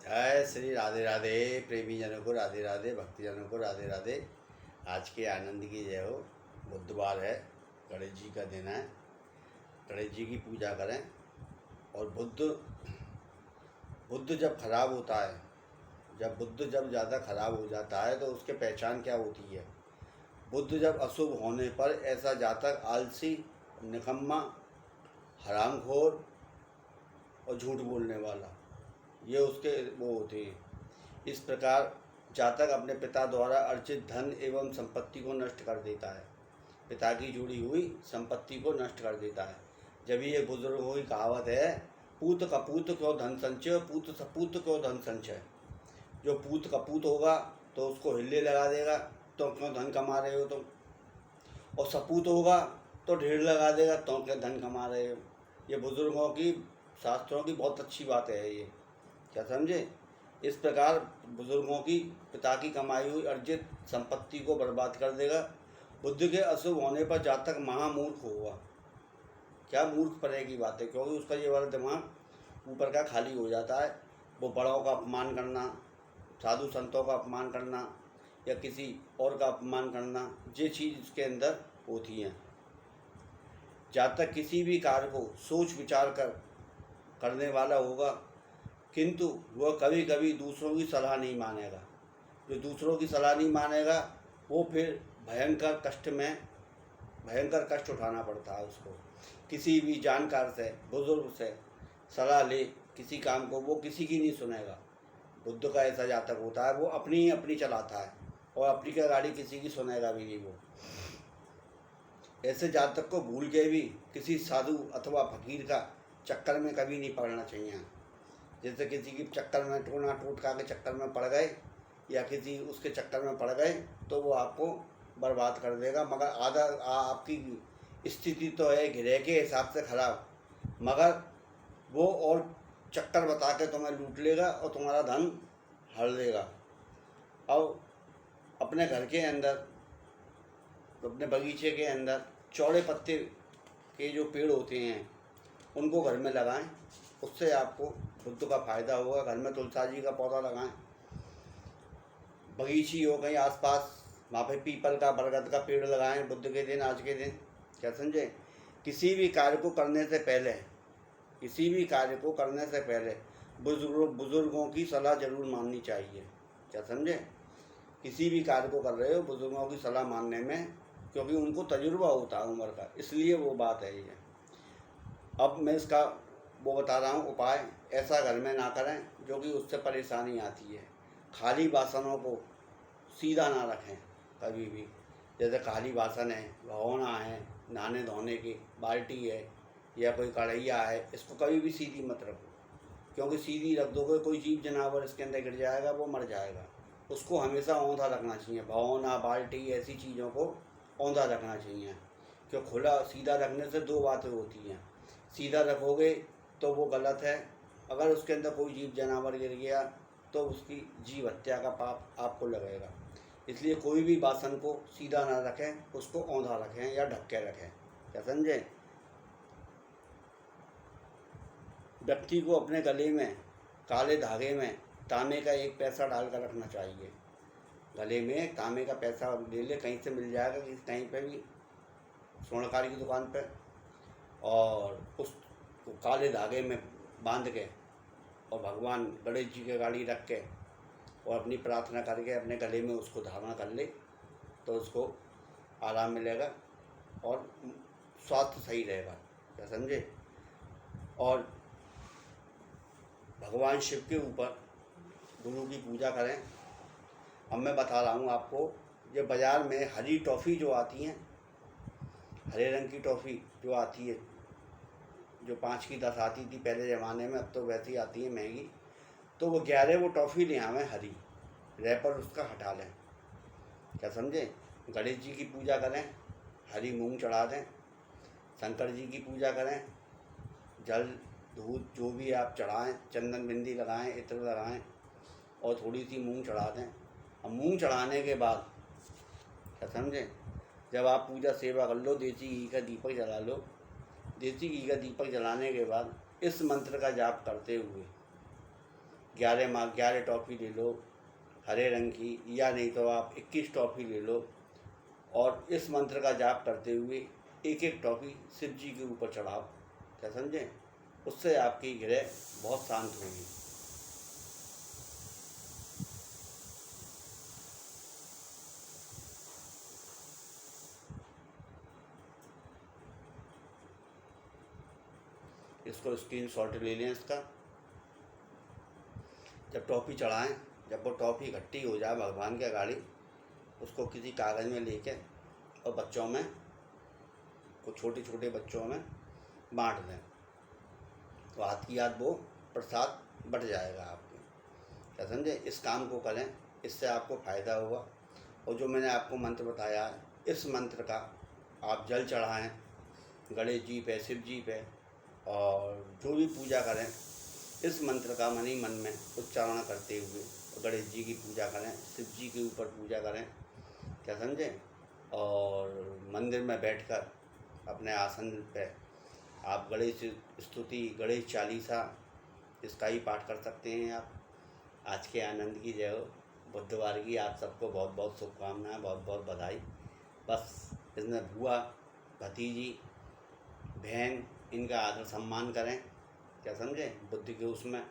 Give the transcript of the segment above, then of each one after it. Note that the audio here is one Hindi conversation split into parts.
जय श्री राधे राधे। प्रेमी जनों को राधे राधे, भक्तजनों को राधे राधे। आज के आनंद की जय हो। बुधवार है, गणेश जी का दिन है। गणेश जी की पूजा करें। और बुद्ध जब खराब होता है, बुद्ध जब ज़्यादा खराब हो जाता है तो उसके पहचान क्या होती है। बुद्ध जब अशुभ होने पर ऐसा जातक आलसी, निकम्मा, हरामखोर और झूठ बोलने वाला, ये उसके वो होते हैं। इस प्रकार जातक अपने पिता द्वारा अर्जित धन एवं संपत्ति को नष्ट कर देता है। पिता की जुड़ी हुई संपत्ति को नष्ट कर देता है। जब ये बुजुर्गों की कहावत है, पूत कपूत क्यों धन संचय, पूत सपूत क्यों धन संचय। जो पूत कपूत होगा तो उसको हिल्ले लगा देगा, तो क्यों धन कमा रहे हो तुम। और सपूत होगा तो ढेर लगा देगा, तो क्या धन कमा रहे हो। ये बुजुर्गों की, शास्त्रों की बहुत अच्छी बात है ये, क्या समझे। इस प्रकार बुजुर्गों की पिता की कमाई हुई अर्जित संपत्ति को बर्बाद कर देगा। बुद्ध के अशुभ होने पर जातक महामूर्ख होगा। क्या मूर्ख परे की बात है, क्योंकि उसका ये वाला दिमाग ऊपर का खाली हो जाता है। वो बड़ों का अपमान करना, साधु संतों का अपमान करना या किसी और का अपमान करना, ये चीज़ इसके अंदर होती हैं। जातक किसी भी कार्य को सोच विचार कर करने वाला होगा, किंतु वह कभी कभी दूसरों की सलाह नहीं मानेगा। जो दूसरों की सलाह नहीं मानेगा वो फिर भयंकर कष्ट उठाना पड़ता है उसको। किसी भी जानकार से, बुजुर्ग से सलाह ले किसी काम को, वो किसी की नहीं सुनेगा। बुद्ध का ऐसा जातक होता है, वो अपनी अपनी चलाता है और अपनी क्या गाड़ी किसी की सुनेगा भी नहीं वो। ऐसे जातक को भूल के भी किसी साधु अथवा फकीर का चक्कर में कभी नहीं पड़ना चाहिए। जैसे किसी के चक्कर में, टोना टोटका के चक्कर में पड़ गए या किसी उसके चक्कर में पड़ गए तो वो आपको बर्बाद कर देगा। मगर आपकी स्थिति तो है घिरे के हिसाब से खराब, मगर वो और चक्कर बता के तुम्हें लूट लेगा और तुम्हारा धन हड़ लेगा। अब अपने घर के अंदर, अपने बगीचे के अंदर चौड़े पत्ते के जो पेड़ होते हैं उनको घर में लगाएं, उससे आपको बुद्ध का फायदा होगा। घर में तुलसा जी का पौधा लगाएं, बगीची हो कहीं आसपास, वहाँ पे पीपल का, बरगद का पेड़ लगाएं बुद्ध के दिन, आज के दिन, क्या समझे। किसी भी कार्य को करने से पहले बुजुर्गों की सलाह जरूर माननी चाहिए, क्या समझे। किसी भी कार्य को कर रहे हो बुजुर्गों की सलाह मानने में, क्योंकि उनको तजुर्बा होता है उम्र का, इसलिए वो बात है ये। अब मैं इसका वो बता रहा हूँ उपाय। ऐसा घर में ना करें जो कि उससे परेशानी आती है। खाली बासनों को सीधा ना रखें कभी भी। जैसे खाली बासन है, भगोना है, नहाने धोने की बाल्टी है या कोई कढ़ैया है, इसको कभी भी सीधी मत रखो, क्योंकि सीधी रख दोगे कोई जीव जनावर इसके अंदर गिर जाएगा, वो मर जाएगा। उसको हमेशा औंधा रखना चाहिए। भगोना, बाल्टी, ऐसी चीज़ों को औंधा रखना चाहिए। क्यों खुला सीधा रखने से दो बातें होती हैं। सीधा रखोगे तो वो गलत है, अगर उसके अंदर कोई जीव जानवर गिर गया तो उसकी जीव हत्या का पाप आपको लगेगा। इसलिए कोई भी बासन को सीधा ना रखें, उसको औंधा रखें या ढक के रखें, क्या समझे। व्यक्ति को अपने गले में काले धागे में तांबे का 1 पैसा डालकर रखना चाहिए। गले में तांबे का पैसा ले ले, कहीं से मिल जाएगा, कहीं पे भी, स्वर्णकारी की दुकान पे, और उस काले धागे में बांध के और भगवान गणेश जी के गाड़ी रख के और अपनी प्रार्थना करके अपने गले में उसको धारण कर ले तो उसको आराम मिलेगा और स्वास्थ्य सही रहेगा, क्या समझे। और भगवान शिव के ऊपर गुरु की पूजा करें। अब मैं बता रहा हूँ आपको, ये बाज़ार में हरी टॉफ़ी जो आती हैं, हरे रंग की टॉफ़ी जो आती है, जो 5 की 10 आती थी पहले ज़माने में, अब तो वैसी आती है महंगी, तो वो 11 वो टॉफ़ी ले आवें हरी, रैपर उसका हटा लें, क्या समझे। गणेश जी की पूजा करें, हरी मूंग चढ़ा दें। शंकर जी की पूजा करें, जल दूध जो भी आप चढ़ाएं, चंदन बिंदी लगाएं, इत्र लगाएं और थोड़ी सी मूंग चढ़ा दें। अब मूंग चढ़ाने के बाद, क्या समझे, जब आप पूजा सेवा कर लो, देसी घी का दीपक जला लो। देसी घी का दीपक जलाने के बाद इस मंत्र का जाप करते हुए 11 टॉफ़ी ले लो हरे रंग की, या नहीं तो आप 21 टॉफ़ी ले लो और इस मंत्र का जाप करते हुए एक एक टॉफ़ी शिव जी के ऊपर चढ़ाओ। क्या समझें? उससे आपकी ग्रह बहुत शांत होगी। इसको स्क्रीनशॉट ले लें इसका। जब टॉफ़ी चढ़ाएं, जब वो टॉफ़ी इकट्ठी हो जाए भगवान के अगाड़ी, उसको किसी कागज़ में लेके और बच्चों में, कुछ छोटे छोटे बच्चों में बांट दें, तो हाथ की याद वो प्रसाद बट जाएगा आपके। क्या समझे? इस काम को करें, इससे आपको फ़ायदा होगा। और जो मैंने आपको मंत्र बताया है, इस मंत्र का आप जल चढ़ाएं गणेश जी पे, शिव जी पे, और जो भी पूजा करें इस मंत्र का मन ही मन में उच्चारण करते हुए गणेश जी की पूजा करें, शिव जी के ऊपर पूजा करें। क्या समझे? और मंदिर में बैठकर अपने आसन पे आप गणेश स्तुति, गणेश चालीसा, इसका ही पाठ कर सकते हैं आप। आज के आनंद की जय हो। बुधवार की आप सबको बहुत बहुत शुभकामनाएं, बहुत बहुत बधाई। बस इसमें बुआ, भतीजी, बहन, इनका आदर सम्मान करें। क्या समझे? बुद्धि के उसमें,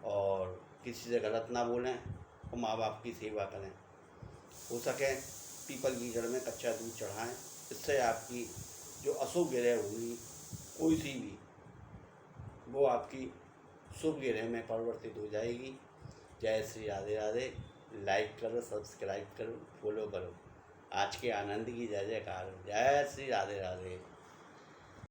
और किसी से गलत ना बोलें और माँ बाप की सेवा करें। हो सके पीपल की जड़ में कच्चा दूध चढ़ाएं। इससे आपकी जो अशुभ ग्रह होगी कोई सी भी, वो आपकी शुभ ग्रह में परिवर्तित हो जाएगी। जय श्री राधे राधे। लाइक करो, सब्सक्राइब करो, फॉलो करो। आज के आनंद की जय जयकार। जय श्री राधे राधे।